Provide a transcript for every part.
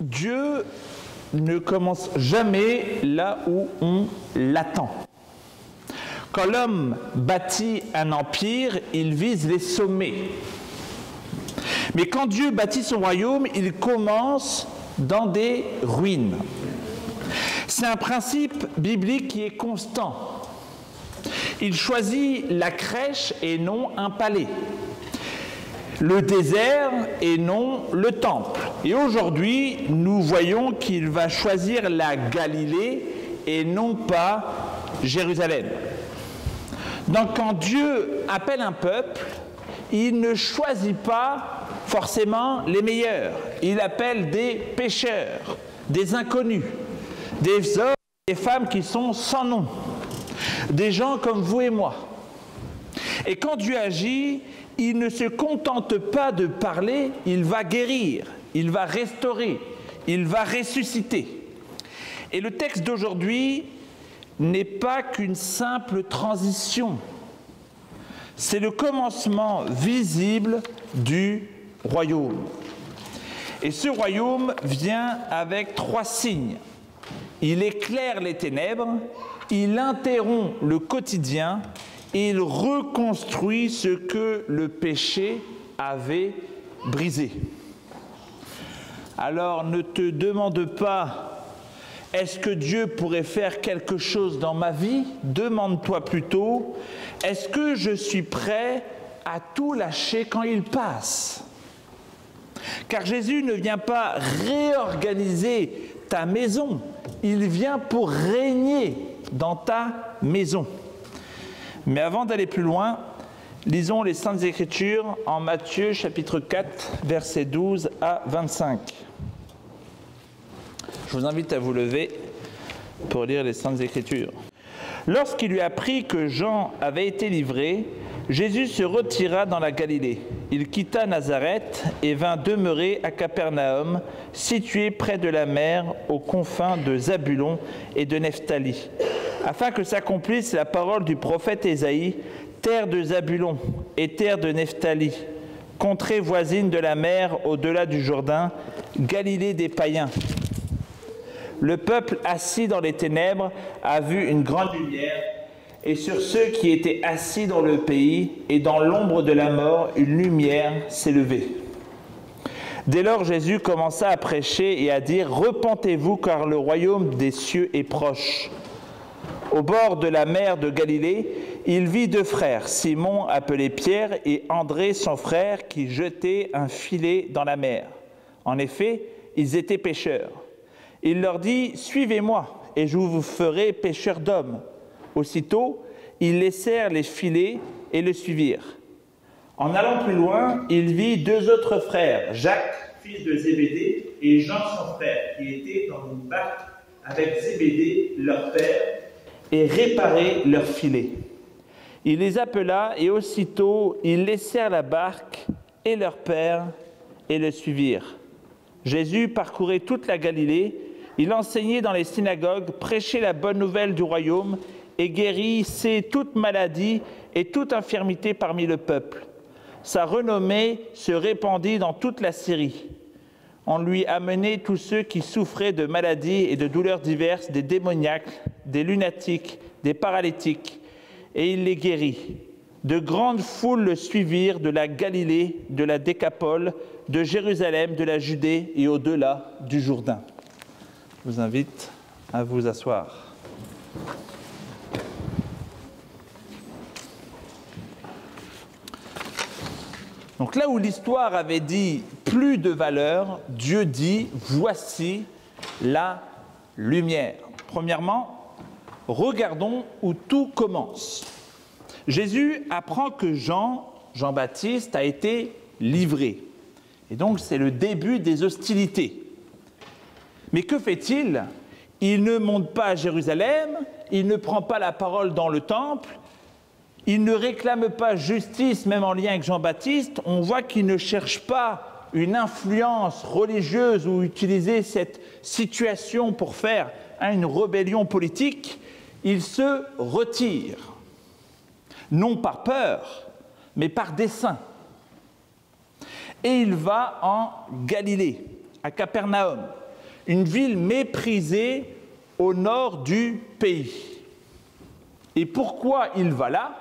Dieu ne commence jamais là où on l'attend. Quand l'homme bâtit un empire, il vise les sommets. Mais quand Dieu bâtit son royaume, il commence dans des ruines. C'est un principe biblique qui est constant. Il choisit la crèche et non un palais, le désert et non le temple. Et aujourd'hui, nous voyons qu'il va choisir la Galilée et non pas Jérusalem. Donc quand Dieu appelle un peuple, il ne choisit pas forcément les meilleurs. Il appelle des pécheurs, des inconnus, des hommes et des femmes qui sont sans nom, des gens comme vous et moi. Et quand Dieu agit, il ne se contente pas de parler, il va guérir, il va restaurer, il va ressusciter. Et le texte d'aujourd'hui n'est pas qu'une simple transition. C'est le commencement visible du royaume. Et ce royaume vient avec 3 signes. Il éclaire les ténèbres, il interrompt le quotidien, et il reconstruit ce que le péché avait brisé. Alors ne te demande pas, est-ce que Dieu pourrait faire quelque chose dans ma vie? Demande-toi plutôt, est-ce que je suis prêt à tout lâcher quand il passe? Car Jésus ne vient pas réorganiser ta maison, il vient pour régner dans ta maison. Mais avant d'aller plus loin, lisons les Saintes Écritures en Matthieu chapitre 4, versets 12 à 25. Je vous invite à vous lever pour lire les Saintes Écritures. Lorsqu'il lui apprit que Jean avait été livré, Jésus se retira dans la Galilée. Il quitta Nazareth et vint demeurer à Capernaum, situé près de la mer, aux confins de Zabulon et de Nephtali, afin que s'accomplisse la parole du prophète Ésaïe, terre de Zabulon et terre de Nephtali, contrée voisine de la mer au-delà du Jourdain, Galilée des païens. Le peuple assis dans les ténèbres a vu une grande lumière, et sur ceux qui étaient assis dans le pays et dans l'ombre de la mort, une lumière s'est levée. Dès lors, Jésus commença à prêcher et à dire « Repentez-vous, car le royaume des cieux est proche ». Au bord de la mer de Galilée, il vit 2 frères, Simon appelé Pierre et André son frère, qui jetaient un filet dans la mer. En effet, ils étaient pêcheurs. Il leur dit « Suivez-moi, et je vous ferai pêcheurs d'hommes ». Aussitôt, ils laissèrent les filets et le suivirent. En allant plus loin, il vit 2 autres frères, Jacques, fils de Zébédée, et Jean son frère, qui étaient dans une barque avec Zébédée, leur père, et réparaient leurs filets. Il les appela, et aussitôt ils laissèrent la barque et leur père, et le suivirent. Jésus parcourait toute la Galilée, il enseignait dans les synagogues, prêchait la bonne nouvelle du royaume, et guérissait toute maladie et toute infirmité parmi le peuple. Sa renommée se répandit dans toute la Syrie. On lui amenait tous ceux qui souffraient de maladies et de douleurs diverses, des démoniaques, des lunatiques, des paralytiques, et il les guérit. De grandes foules le suivirent de la Galilée, de la Décapole, de Jérusalem, de la Judée et au-delà du Jourdain. Je vous invite à vous asseoir. Donc là où l'histoire avait dit « plus de valeur », Dieu dit « voici la lumière ». Premièrement, regardons où tout commence. Jésus apprend que Jean-Baptiste a été livré. Et donc c'est le début des hostilités. Mais que fait-il? Il ne monte pas à Jérusalem, il ne prend pas la parole dans le temple, il ne réclame pas justice, même en lien avec Jean-Baptiste. On voit qu'il ne cherche pas une influence religieuse ou utiliser cette situation pour faire une rébellion politique. Il se retire, non par peur, mais par dessein. Et il va en Galilée, à Capernaum. une ville méprisée au nord du pays. Et pourquoi il va là?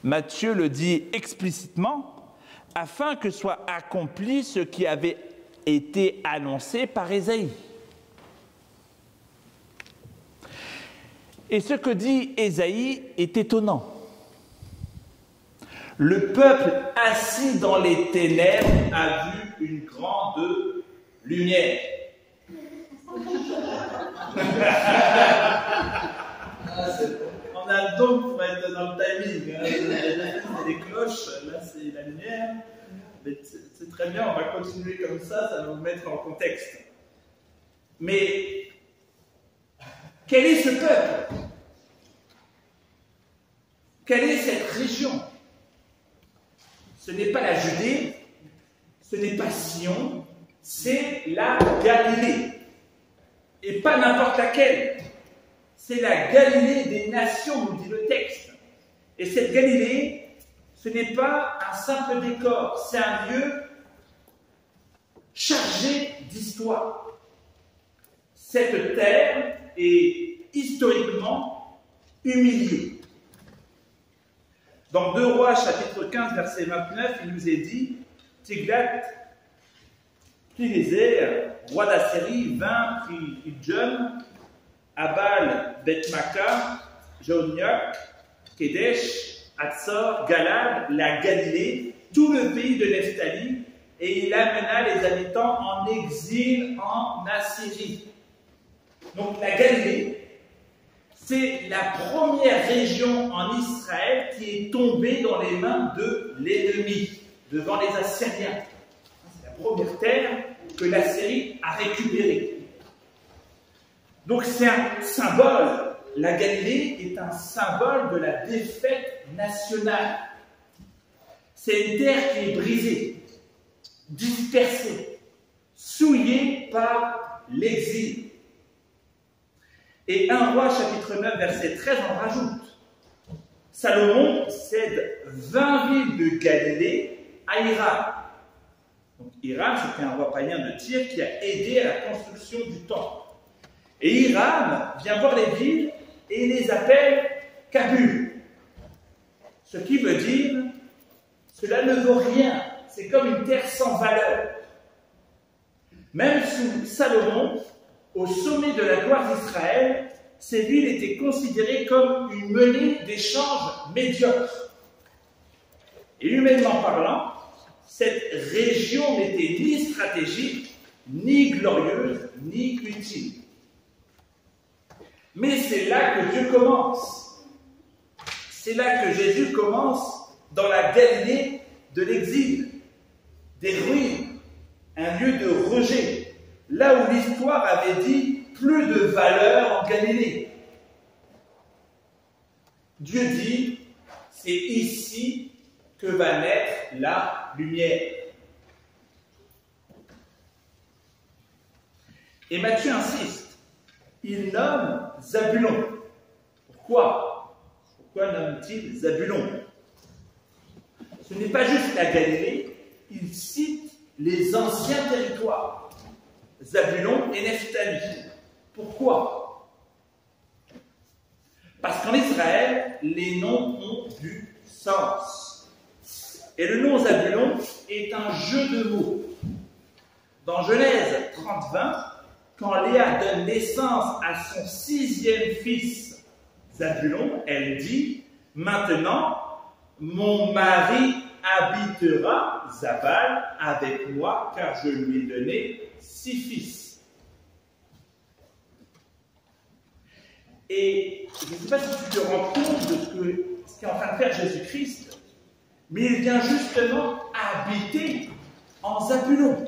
Matthieu le dit explicitement, afin que soit accompli ce qui avait été annoncé par Ésaïe. Et ce que dit Ésaïe est étonnant. Le peuple assis dans les ténèbres a vu une grande lumière. On a donc pour être dans le timing, c'est les cloches, là c'est la lumière. Mais c'est très bien, on va continuer comme ça va nous mettre en contexte. Mais quel est ce peuple? Quelle est cette région? Ce n'est pas la Judée, ce n'est pas Sion, c'est la Galilée. Et pas n'importe laquelle. C'est la Galilée des nations, nous dit le texte. Et cette Galilée, ce n'est pas un simple décor, c'est un lieu chargé d'histoire. Cette terre est historiquement humiliée. Dans 2 Rois, chapitre 15, verset 29, il nous est dit « Tiglath-Pileser, roi d'Assyrie, vint, prit Idjum, Abal, Beth-Maka, Jaoniok, Kedesh, Hatzor, Galad, la Galilée, tout le pays de Nephtali, et il amena les habitants en exil en Assyrie. » Donc la Galilée, c'est la première région en Israël qui est tombée dans les mains de l'ennemi, devant les Assyriens. C'est la première terre que l'Assyrie a récupérée. Donc c'est un symbole. La Galilée est un symbole de la défaite nationale. C'est une terre qui est brisée, dispersée, souillée par l'exil. Et 1 Roi, chapitre 9, verset 13, en rajoute. Salomon cède 20 villes de Galilée à Hiram. Donc Hiram, c'était un roi païen de Tyr qui a aidé à la construction du temple. Et Hiram vient voir les villes et les appelle Kabul. Ce qui veut dire, cela ne vaut rien, c'est comme une terre sans valeur. Même sous Salomon, au sommet de la gloire d'Israël, ces villes étaient considérées comme une monnaie d'échange médiocre. Et humainement parlant, cette région n'était ni stratégique, ni glorieuse, ni utile. Mais c'est là que Dieu commence. C'est là que Jésus commence dans la Galilée de l'exil, des ruines, un lieu de rejet. Là où l'histoire avait dit plus de valeur en Galilée. Dieu dit, c'est ici que va naître la lumière. Et Matthieu insiste, il nomme Zabulon. Pourquoi? Pourquoi nomme-t-il Zabulon? Ce n'est pas juste la Galilée, il cite les anciens territoires. Zabulon et Nephtali. Pourquoi? Parce qu'en Israël, les noms ont du sens. Et le nom Zabulon est un jeu de mots. Dans Genèse 30-20, quand Léa donne naissance à son 6e fils, Zabulon, elle dit « Maintenant, mon mari habitera Zabal avec moi, car je lui ai donné 6 fils. » Et je ne sais pas si tu te rends compte de ce qu'est en train de faire Jésus-Christ, mais il vient justement habiter en Zabulon.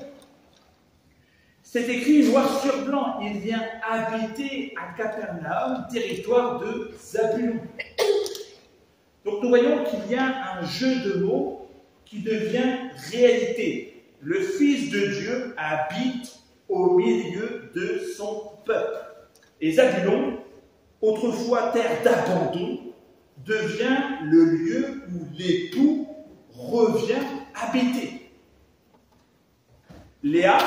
C'est écrit noir sur blanc, il vient habiter à Capernaum, territoire de Zabulon. Donc nous voyons qu'il y a un jeu de mots qui devient réalité. Le Fils de Dieu habite au milieu de son peuple. Et Zabulon, autrefois terre d'abandon, devient le lieu où l'époux revient habiter. Léa,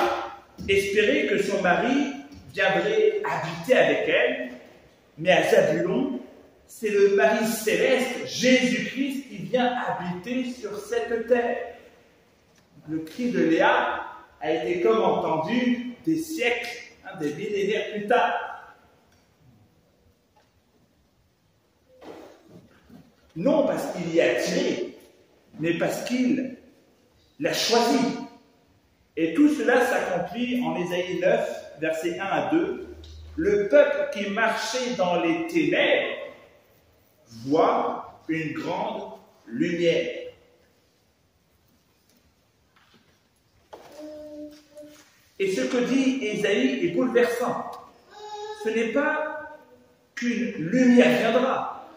espérait que son mari viendrait habiter avec elle, mais à Zabulon, c'est le mari céleste, Jésus-Christ, qui vient habiter sur cette terre. Le cri de Léa a été comme entendu des siècles, des millénaires plus tard. Non parce qu'il y a attiré, mais parce qu'il l'a choisi. Et tout cela s'accomplit en Ésaïe 9, versets 1 à 2. Le peuple qui marchait dans les ténèbres voit une grande lumière. Et ce que dit Ésaïe est bouleversant. Ce n'est pas qu'une lumière viendra,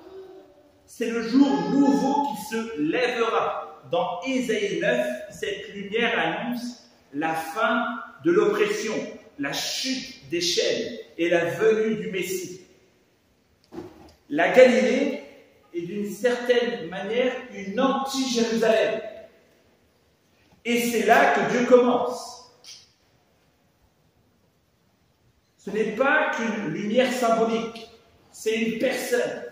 c'est le jour nouveau qui se lèvera. Dans Ésaïe 9, cette lumière annonce la fin de l'oppression, la chute des chaînes et la venue du Messie. La Galilée est d'une certaine manière une anti-Jérusalem. Et c'est là que Dieu commence. Ce n'est pas qu'une lumière symbolique, c'est une personne.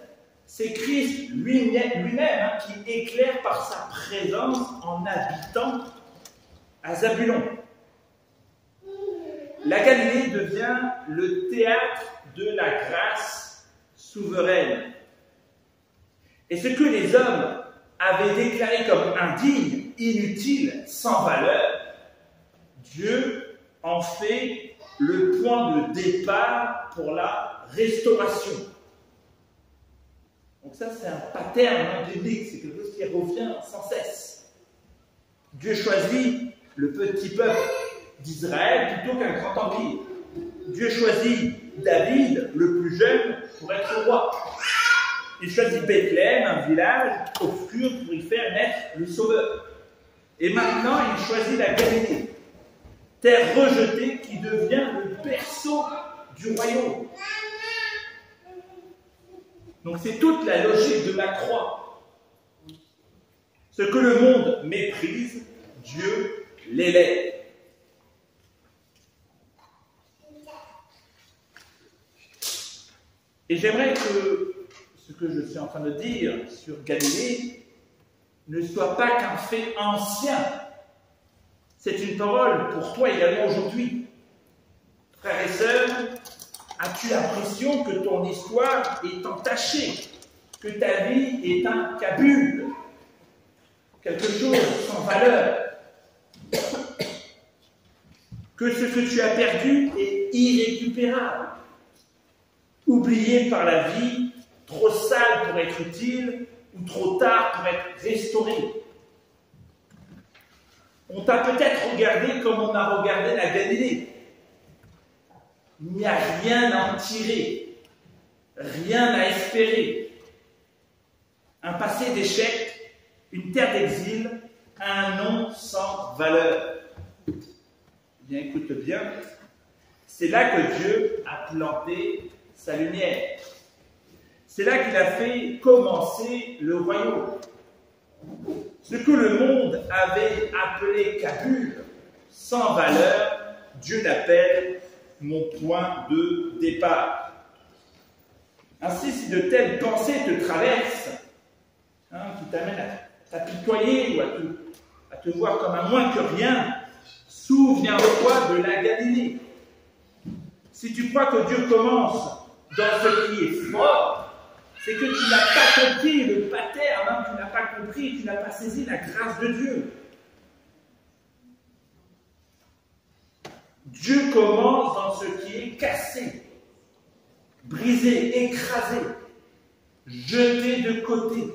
C'est Christ lui-même qui éclaire par sa présence en habitant à Zabulon. La Galilée devient le théâtre de la grâce souveraine. Et ce que les hommes avaient déclaré comme indigne, inutile, sans valeur, Dieu en fait le point de départ pour la restauration. Donc ça, c'est un pattern biblique, c'est quelque chose qui revient sans cesse. Dieu choisit le petit peuple d'Israël plutôt qu'un grand empire. Dieu choisit David, le plus jeune, pour être roi. Il choisit Bethléem, un village obscur, pour y faire naître le Sauveur. Et maintenant, il choisit la Galilée, terre rejetée qui devient le berceau du royaume. Donc c'est toute la logique de la croix. Ce que le monde méprise, Dieu l'élève. Et j'aimerais que ce que je suis en train de dire sur Galilée ne soit pas qu'un fait ancien. C'est une parole pour toi également aujourd'hui. Frères et sœurs, as-tu l'impression que ton histoire est entachée, que ta vie est un cabule, quelque chose sans valeur, que ce que tu as perdu est irrécupérable, oublié par la vie, trop sale pour être utile ou trop tard pour être restauré? On t'a peut-être regardé comme on a regardé la Galilée. Il n'y a rien à en tirer, rien à espérer. Un passé d'échec, une terre d'exil, un nom sans valeur. Bien, écoute bien, c'est là que Dieu a planté sa lumière. C'est là qu'il a fait commencer le royaume. Ce que le monde avait appelé cabule, sans valeur, Dieu l'appelle mon point de départ. Ainsi, si de telles pensées te traversent, qui t'amènent à t'apitoyer ou à te voir comme un moins que rien, souviens-toi de la Galilée. Si tu crois que Dieu commence dans ce qui est fort, c'est que tu n'as pas compris le pattern, tu n'as pas compris, tu n'as pas saisi la grâce de Dieu. Dieu commence dans ce qui est cassé, brisé, écrasé, jeté de côté.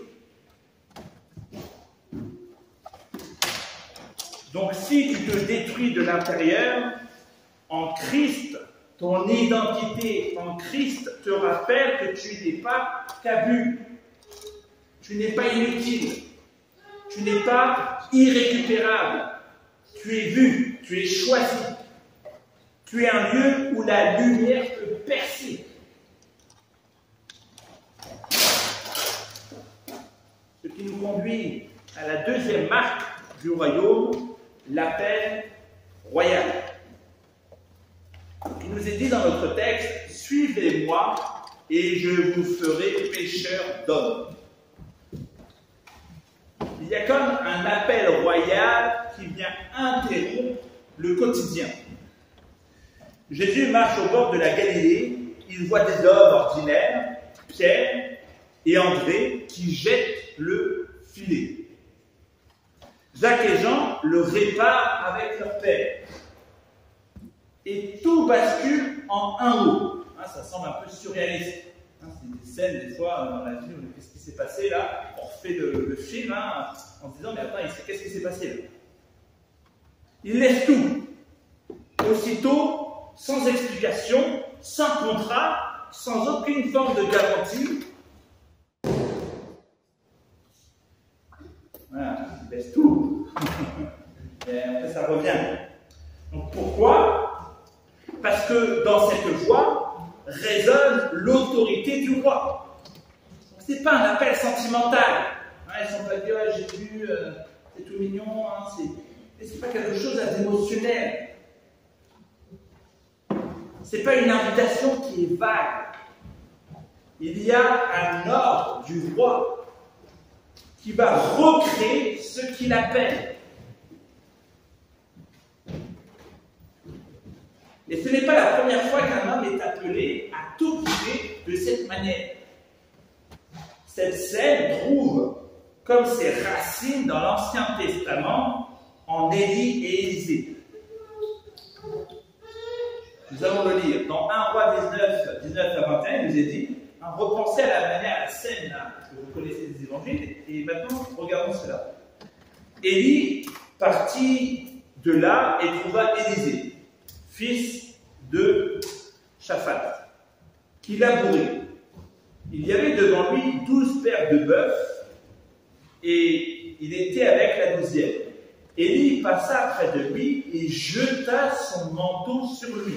Donc si tu te détruis de l'intérieur, en Christ, ton identité en Christ te rappelle que tu n'es pas cabule, tu n'es pas inutile, tu n'es pas irrécupérable, tu es vu, tu es choisi. Tu es un lieu où la lumière peut percer. Ce qui nous conduit à la deuxième marque du royaume, l'appel royal. Il nous est dit dans notre texte, « Suivez-moi et je vous ferai pécheurs d'hommes ». Il y a comme un appel royal qui vient interrompre le quotidien. Jésus marche au bord de la Galilée, il voit des hommes ordinaires, Pierre et André, qui jettent le filet. Jacques et Jean le réparent avec leur père. Et tout bascule en un mot. Ça semble un peu surréaliste. C'est des scènes, des fois, dans la vie, qu'est-ce qui s'est passé là? On refait le film en se disant, mais attends, qu'est-ce qui s'est passé là? Il laisse tout. Aussitôt, sans explication, sans contrat, sans aucune forme de garantie. Voilà, il laisse tout. Et après, ça revient. Donc pourquoi? Parce que dans cette voie résonne l'autorité du roi. Ce n'est pas un appel sentimental. Ils ne sont pas dit, j'ai vu, c'est tout mignon. C'est pas quelque chose d'émotionnel. Ce n'est pas une invitation qui est vague. Il y a un ordre du roi qui va recréer ce qu'il appelle. Et ce n'est pas la première fois qu'un homme est appelé à tout quitter de cette manière. Cette scène trouve comme ses racines dans l'Ancien Testament en Élie et Élisée. Nous allons le lire. Dans 1 Roi 19 à 21, il nous est dit, repensez à la scène que vous connaissez des évangiles, et maintenant, regardons cela. Élie partit de là et trouva Élisée, fils de Shaphat, qui labourait. Il y avait devant lui 12 paires de bœufs, et il était avec la 12e. Élie passa près de lui et jeta son manteau sur lui.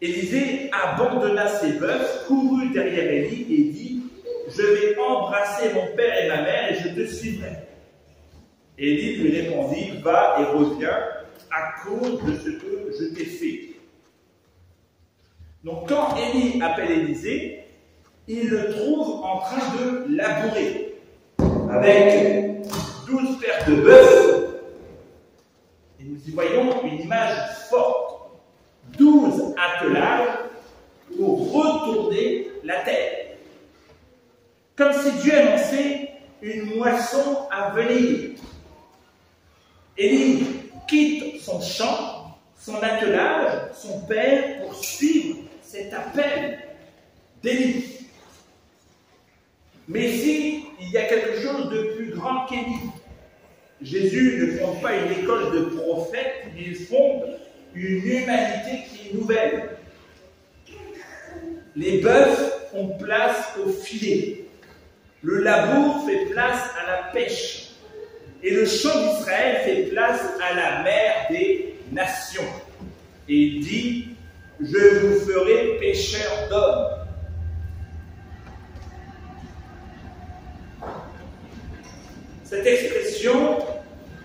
Élisée abandonna ses bœufs, courut derrière Élie et dit, « Je vais embrasser mon père et ma mère et je te suivrai. » Élie lui répondit, « Va et reviens à cause de ce que je t'ai fait. » Donc quand Élie appelle Élisée, il le trouve en train de labourer avec 12 paires de bœufs. Et nous y voyons une image forte. 12 attelages pour retourner la terre. Comme si Dieu annonçait une moisson à venir. Élie quitte son champ, son attelage, son père pour suivre cet appel d'Élie. Mais ici, il y a quelque chose de plus grand qu'Élie. Jésus ne fonde pas une école de prophètes, il fonde une humanité qui est nouvelle. Les bœufs ont place au filet. Le labour fait place à la pêche. Et le champ d'Israël fait place à la mer des nations. Et il dit, « Je vous ferai pécheurs d'hommes. » Cette expression,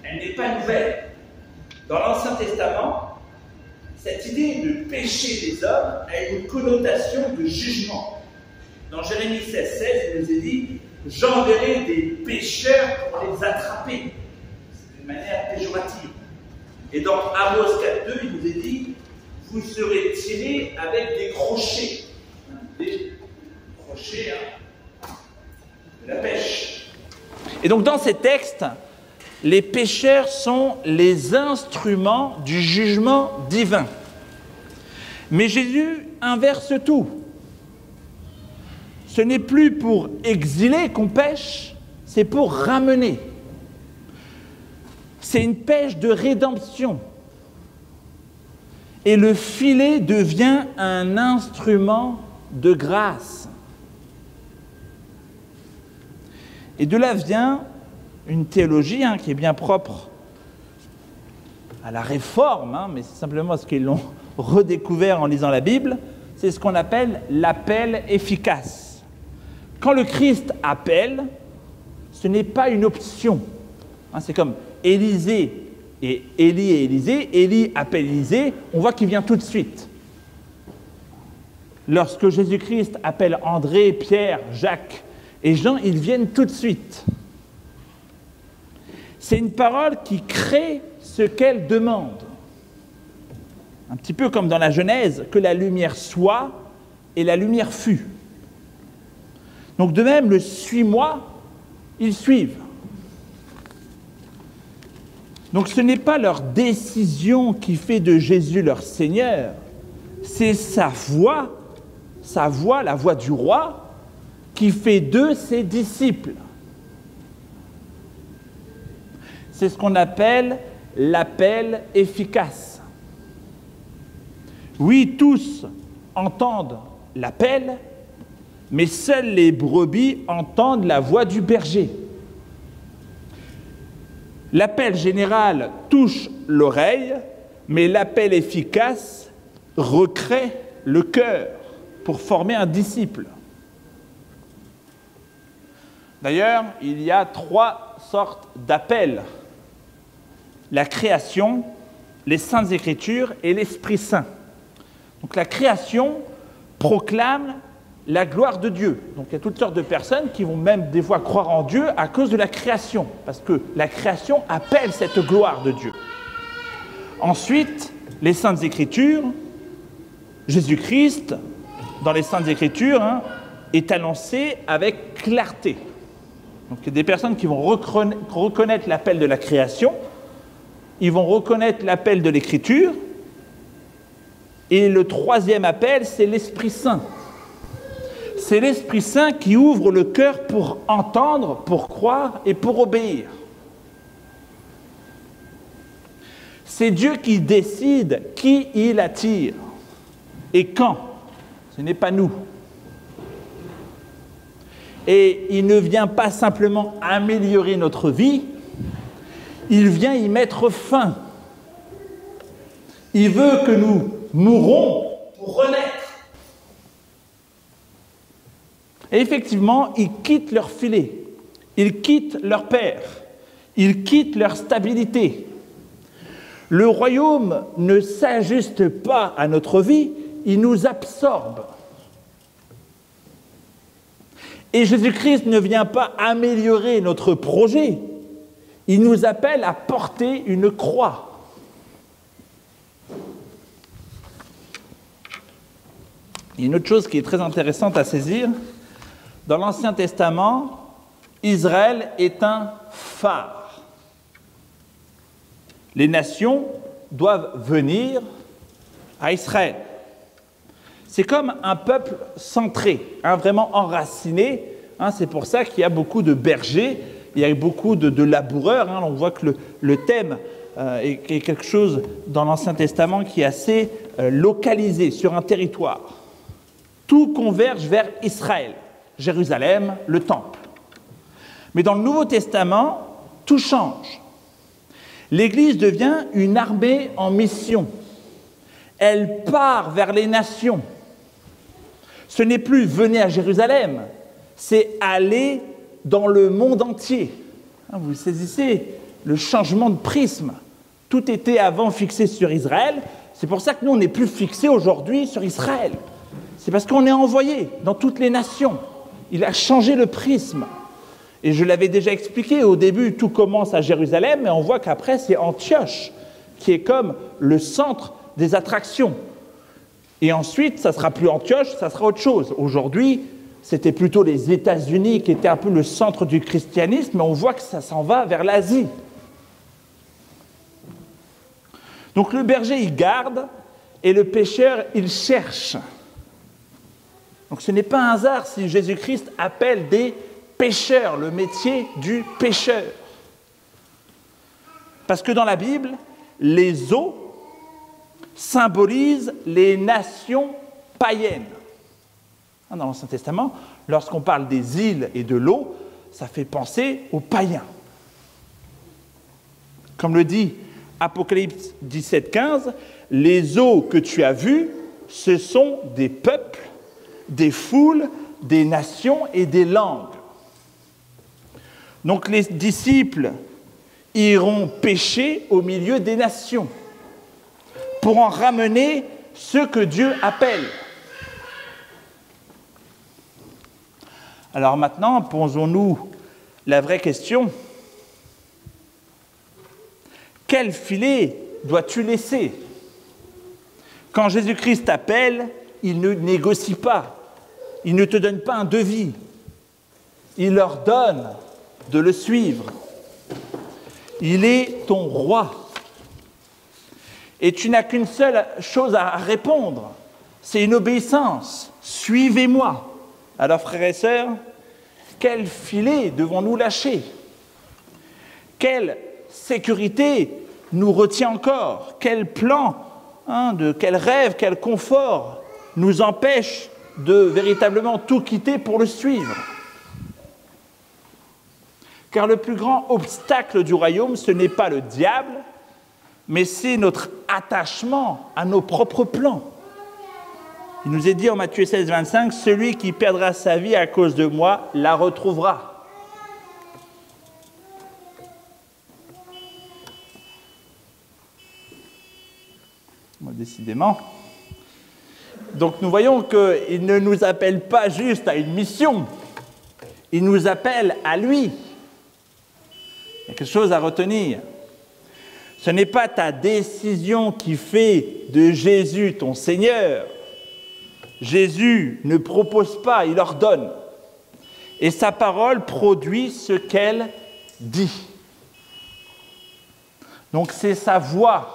elle n'est pas nouvelle. Dans l'Ancien Testament, cette idée de pécher des hommes a une connotation de jugement. Dans Jérémie 16, il nous est dit « J'enverrai des pécheurs pour les attraper ». C'est d'une manière péjorative. Et dans Amos 4.2, il nous est dit « Vous serez tirés avec des crochets ». Des crochets, de la pêche. Et donc dans ces textes, les pécheurs sont les instruments du jugement divin. Mais Jésus inverse tout. Ce n'est plus pour exiler qu'on pêche, c'est pour ramener. C'est une pêche de rédemption. Et le filet devient un instrument de grâce. Et de là vient une théologie qui est bien propre à la réforme, mais c'est simplement ce qu'ils l'ont redécouvert en lisant la Bible, c'est ce qu'on appelle l'appel efficace. Quand le Christ appelle, ce n'est pas une option. C'est comme Élisée et Élie et Élisée. Élie appelle Élisée, on voit qu'il vient tout de suite. Lorsque Jésus-Christ appelle André, Pierre, Jacques et Jean, ils viennent tout de suite. C'est une parole qui crée ce qu'elle demande. Un petit peu comme dans la Genèse, que la lumière soit et la lumière fut. Donc de même, le suis-moi, ils suivent. Donc ce n'est pas leur décision qui fait de Jésus leur Seigneur, c'est sa voix, la voix du roi, qui fait d'eux ses disciples. C'est ce qu'on appelle l'appel efficace. Oui, tous entendent l'appel, mais seules les brebis entendent la voix du berger. L'appel général touche l'oreille, mais l'appel efficace recrée le cœur pour former un disciple. D'ailleurs, il y a 3 sortes d'appels. La création, les Saintes Écritures et l'Esprit Saint. Donc la création proclame la gloire de Dieu. Donc il y a toutes sortes de personnes qui vont même des fois croire en Dieu à cause de la création, parce que la création appelle cette gloire de Dieu. Ensuite, les Saintes Écritures, Jésus-Christ, dans les Saintes Écritures, est annoncé avec clarté. Donc il y a des personnes qui vont reconnaître l'appel de la création, ils vont reconnaître l'appel de l'Écriture, et le 3e appel, c'est l'Esprit Saint. C'est l'Esprit Saint qui ouvre le cœur pour entendre, pour croire et pour obéir. C'est Dieu qui décide qui il attire et quand. Ce n'est pas nous. Et il ne vient pas simplement améliorer notre vie, il vient y mettre fin. Il veut que nous mourrons pour renaître. Et effectivement, ils quittent leur filet, ils quittent leur père, ils quittent leur stabilité. Le royaume ne s'ajuste pas à notre vie, il nous absorbe. Et Jésus-Christ ne vient pas améliorer notre projet, il nous appelle à porter une croix. Il y a une autre chose qui est très intéressante à saisir. Dans l'Ancien Testament, Israël est un phare. Les nations doivent venir à Israël. C'est comme un peuple centré, vraiment enraciné. C'est pour ça qu'il y a beaucoup de bergers, il y a beaucoup de laboureurs. On voit que le thème est quelque chose dans l'Ancien Testament qui est assez localisé sur un territoire. Tout converge vers Israël, Jérusalem, le temple. Mais dans le Nouveau Testament, tout change. L'Église devient une armée en mission. Elle part vers les nations. Ce n'est plus « venez à Jérusalem », c'est « aller dans le monde entier ». Vous saisissez le changement de prisme. Tout était avant fixé sur Israël. C'est pour ça que nous, on n'est plus fixé aujourd'hui sur Israël. C'est parce qu'on est envoyé dans toutes les nations. Il a changé le prisme. Et je l'avais déjà expliqué, au début, tout commence à Jérusalem, mais on voit qu'après, c'est Antioche, qui est comme le centre des attractions. Et ensuite, ça ne sera plus Antioche, ça sera autre chose. Aujourd'hui, c'était plutôt les États-Unis qui étaient un peu le centre du christianisme, mais on voit que ça s'en va vers l'Asie. Donc le berger, il garde, et le pêcheur, il cherche. Donc ce n'est pas un hasard si Jésus-Christ appelle des pêcheurs, le métier du pêcheur. Parce que dans la Bible, les eaux symbolisent les nations païennes. Dans l'Ancien Testament, lorsqu'on parle des îles et de l'eau, ça fait penser aux païens. Comme le dit Apocalypse 17:15, les eaux que tu as vues, ce sont des peuples, des foules, des nations et des langues. Donc les disciples iront pécher au milieu des nations pour en ramener ceux que Dieu appelle. Alors maintenant, posons-nous la vraie question. Quel filet dois-tu laisser? Quand Jésus-Christ t'appelle, il ne négocie pas. Il ne te donne pas un devis. Il leur donne de le suivre. Il est ton roi. Et tu n'as qu'une seule chose à répondre. C'est une obéissance. Suivez-moi. Alors, frères et sœurs, quel filet devons-nous lâcher? Quelle sécurité nous retient encore? Quel plan, quel rêve, quel confort nous empêche de véritablement tout quitter pour le suivre? Car le plus grand obstacle du royaume, ce n'est pas le diable, mais c'est notre attachement à nos propres plans. Il nous est dit en Matthieu 16, 25, « Celui qui perdra sa vie à cause de moi la retrouvera. » Décidément. Donc nous voyons qu'il ne nous appelle pas juste à une mission, il nous appelle à lui. Il y a quelque chose à retenir. Ce n'est pas ta décision qui fait de Jésus ton Seigneur. Jésus ne propose pas, il ordonne. Et sa parole produit ce qu'elle dit. Donc c'est sa voix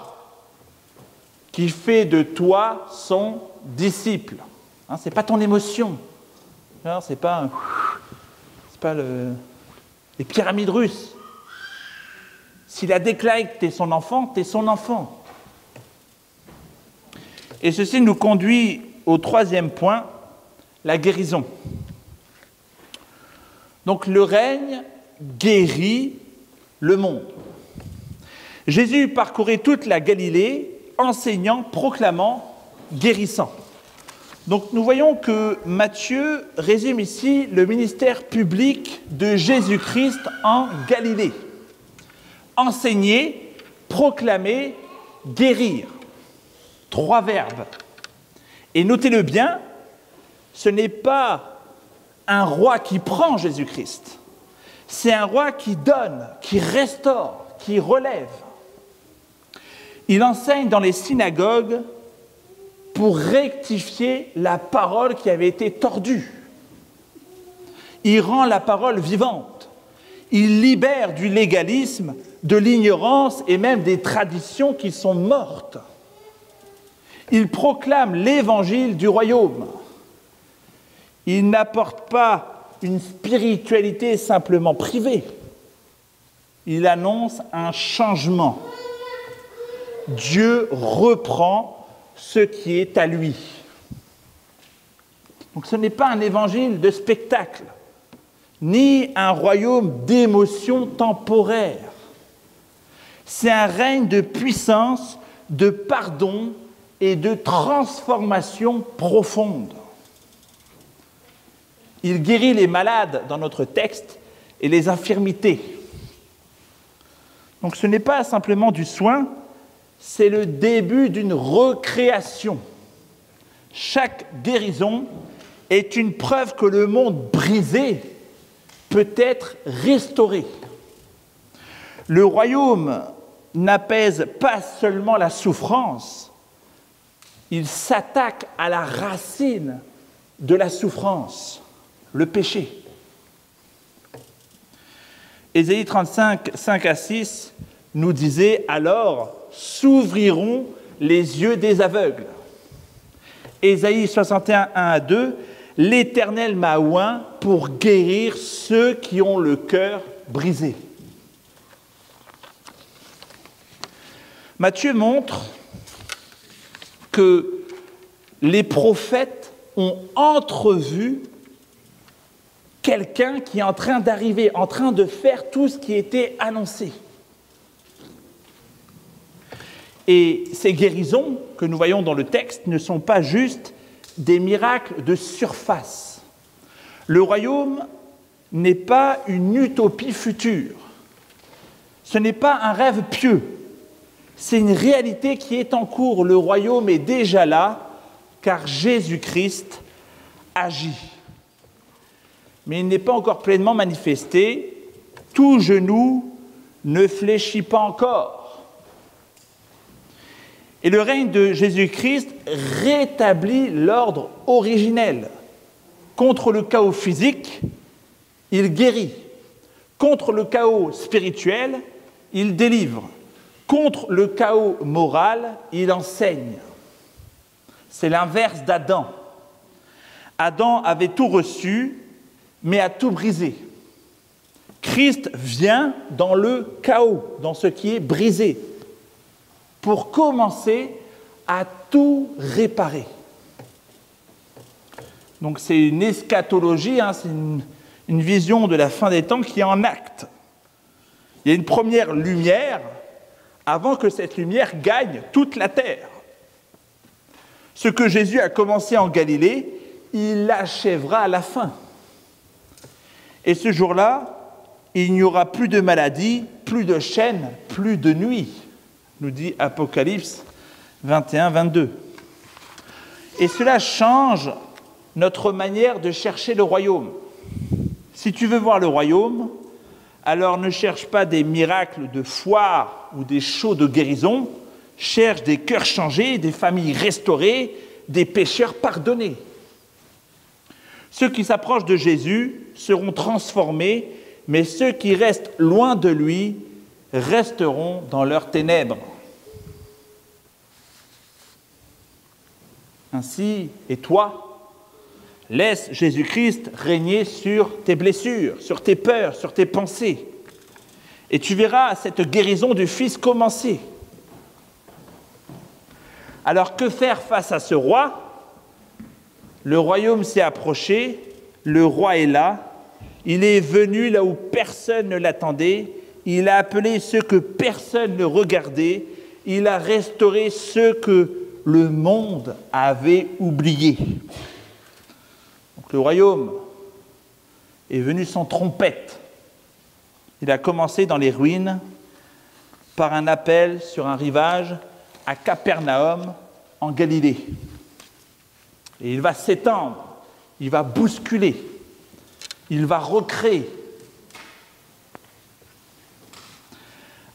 qui fait de toi son disciple. Ce n'est pas ton émotion. Ce n'est pas les pyramides russes. S'il a déclaré que tu es son enfant, tu es son enfant. Et ceci nous conduit au troisième point, la guérison. Donc le règne guérit le monde. Jésus parcourait toute la Galilée, enseignant, proclamant, guérissant. Donc nous voyons que Matthieu résume ici le ministère public de Jésus-Christ en Galilée. Enseigner, proclamer, guérir. 3 verbes. Et notez-le bien, ce n'est pas un roi qui prend Jésus-Christ. C'est un roi qui donne, qui restaure, qui relève. Il enseigne dans les synagogues pour rectifier la parole qui avait été tordue. Il rend la parole vivante. Il libère du légalisme, de l'ignorance et même des traditions qui sont mortes. Il proclame l'évangile du royaume. Il n'apporte pas une spiritualité simplement privée. Il annonce un changement. Dieu reprend ce qui est à lui. Donc ce n'est pas un évangile de spectacle, ni un royaume d'émotions temporaires. C'est un règne de puissance, de pardon et de transformation profonde. Il guérit les malades dans notre texte et les infirmités. Donc ce n'est pas simplement du soin, c'est le début d'une recréation. Chaque guérison est une preuve que le monde brisé peut être restauré. Le royaume n'apaise pas seulement la souffrance, il s'attaque à la racine de la souffrance, le péché. Ésaïe 35, 5 à 6 nous disait « Alors s'ouvriront les yeux des aveugles ». Ésaïe 61, 1 à 2 « L'Éternel m'a oint pour guérir ceux qui ont le cœur brisé ». Matthieu montre que les prophètes ont entrevu quelqu'un qui est en train d'arriver, en train de faire tout ce qui était annoncé. Et ces guérisons que nous voyons dans le texte ne sont pas juste des miracles de surface. Le royaume n'est pas une utopie future. Ce n'est pas un rêve pieux, c'est une réalité qui est en cours. Le royaume est déjà là, car Jésus-Christ agit. Mais il n'est pas encore pleinement manifesté. Tout genou ne fléchit pas encore. Et le règne de Jésus-Christ rétablit l'ordre originel. Contre le chaos physique, il guérit. Contre le chaos spirituel, il délivre. Contre le chaos moral, il enseigne. C'est l'inverse d'Adam. Adam avait tout reçu, mais a tout brisé. Christ vient dans le chaos, dans ce qui est brisé, pour commencer à tout réparer. Donc c'est une eschatologie, c'est une vision de la fin des temps qui est en acte. Il y a une première lumière avant que cette lumière gagne toute la terre. Ce que Jésus a commencé en Galilée, il l'achèvera à la fin. Et ce jour-là, il n'y aura plus de maladie, plus de chaînes, plus de nuit, nous dit Apocalypse 21-22. Et cela change notre manière de chercher le royaume. Si tu veux voir le royaume, alors ne cherche pas des miracles de foire ou des shows de guérison, cherche des cœurs changés, des familles restaurées, des pécheurs pardonnés. Ceux qui s'approchent de Jésus seront transformés, mais ceux qui restent loin de lui resteront dans leurs ténèbres. Ainsi, et toi, laisse Jésus-Christ régner sur tes blessures, sur tes peurs, sur tes pensées. Et tu verras cette guérison du Fils commencer. Alors que faire face à ce roi ? Le royaume s'est approché, le roi est là, il est venu là où personne ne l'attendait, il a appelé ceux que personne ne regardait, il a restauré ceux que le monde avait oubliés. Donc le royaume est venu sans trompette. Il a commencé dans les ruines par un appel sur un rivage à Capernaum, en Galilée. Et il va s'étendre, il va bousculer, il va recréer.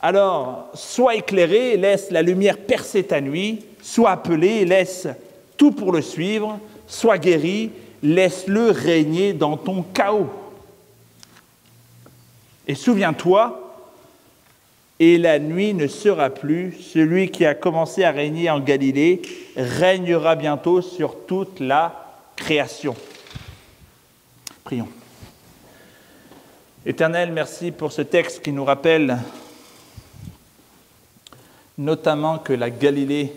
Alors, sois éclairé, laisse la lumière percer ta nuit, sois appelé, laisse tout pour le suivre, sois guéri, laisse-le régner dans ton chaos. Et souviens-toi, et la nuit ne sera plus, celui qui a commencé à régner en Galilée régnera bientôt sur toute la création. Prions. Éternel, merci pour ce texte qui nous rappelle notamment que la Galilée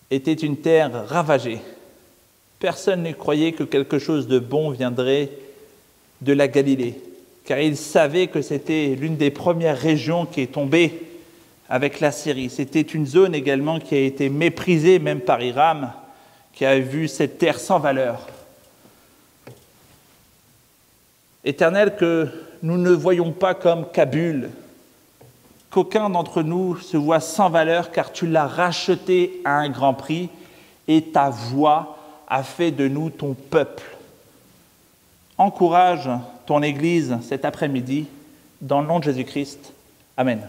était une terre ravagée. Personne ne croyait que quelque chose de bon viendrait de la Galilée, car ils savaient que c'était l'une des premières régions qui est tombée avec la Syrie. C'était une zone également qui a été méprisée même par Hiram, qui a vu cette terre sans valeur. Éternel, que nous ne voyons pas comme Kaboul, qu'aucun d'entre nous se voit sans valeur, car tu l'as racheté à un grand prix et ta voix a fait de nous ton peuple. Encourage ton Église cet après-midi, dans le nom de Jésus-Christ. Amen.